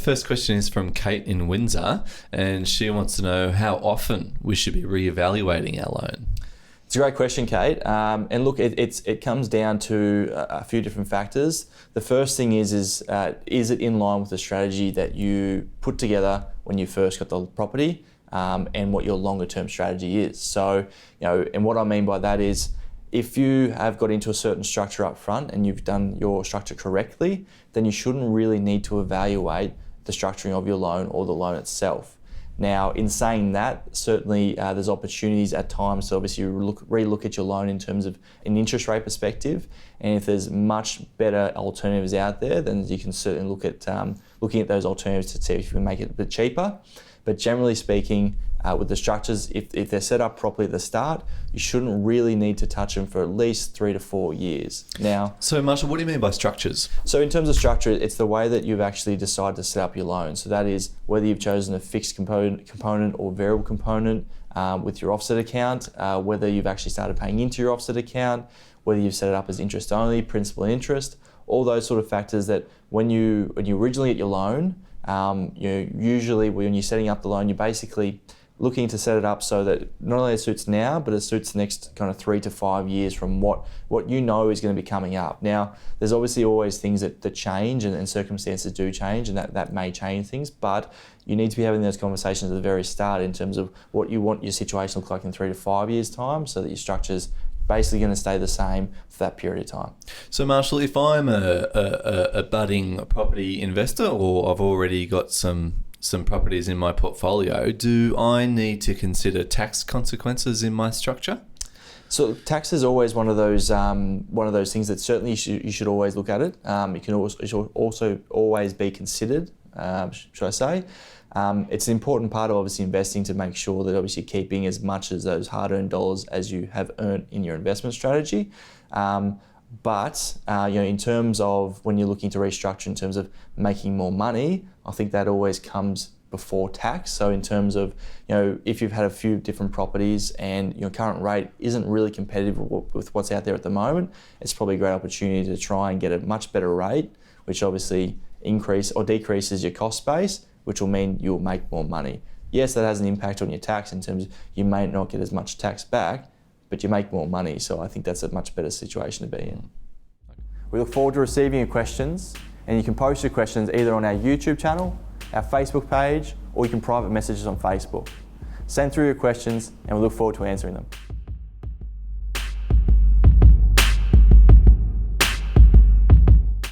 First question is from Kate in Windsor, and she wants to know how often we should be reevaluating our loan. It's a great question, Kate. And look, it comes down to a few different factors. The first thing is it in line with the strategy that you put together when you first got the property, and what your longer term strategy is. So, and what I mean by that is, if you have got into a certain structure up front and you've done your structure correctly, then you shouldn't really need to evaluate the structuring of your loan or the loan itself. Now, in saying that, certainly there's opportunities at times to obviously relook at your loan in terms of an interest rate perspective, and if there's much better alternatives out there, then you can certainly look at looking at those alternatives to see if you can make it a bit cheaper. But generally speaking, with the structures, if they're set up properly at the start, you shouldn't really need to touch them for at least 3 to 4 years. Now, so Marshall, what do you mean by structures? So in terms of structure, it's the way that you've actually decided to set up your loan. So that is whether you've chosen a fixed component or variable component with your offset account, whether you've actually started paying into your offset account, whether you've set it up as interest only, principal and interest, all those sort of factors that when you originally get your loan, usually when you're setting up the loan, you're basically looking to set it up so that not only it suits now, but it suits the next kind of 3 to 5 years from what you know is going to be coming up. Now, there's obviously always things that change and circumstances do change, and that may change things, but you need to be having those conversations at the very start in terms of what you want your situation to look like in 3 to 5 years' time, so that your structure's basically going to stay the same for that period of time. So Marshall, if I'm a budding property investor, or I've already got some properties in my portfolio, do I need to consider tax consequences in my structure? So tax is always one of those things that certainly you should always look at it. It should also always be considered, should I say. It's an important part of obviously investing to make sure that obviously you're keeping as much as those hard-earned dollars as you have earned in your investment strategy. But in terms of when you're looking to restructure in terms of making more money, I think that always comes before tax. So in terms of, if you've had a few different properties and your current rate isn't really competitive with what's out there at the moment, it's probably a great opportunity to try and get a much better rate, which obviously increase or decreases your cost base, which will mean you'll make more money. Yes, that has an impact on your tax in terms of you may not get as much tax back, but you make more money. So I think that's a much better situation to be in. We look forward to receiving your questions, and you can post your questions either on our YouTube channel, our Facebook page, or you can private message us on Facebook. Send through your questions and we look forward to answering them.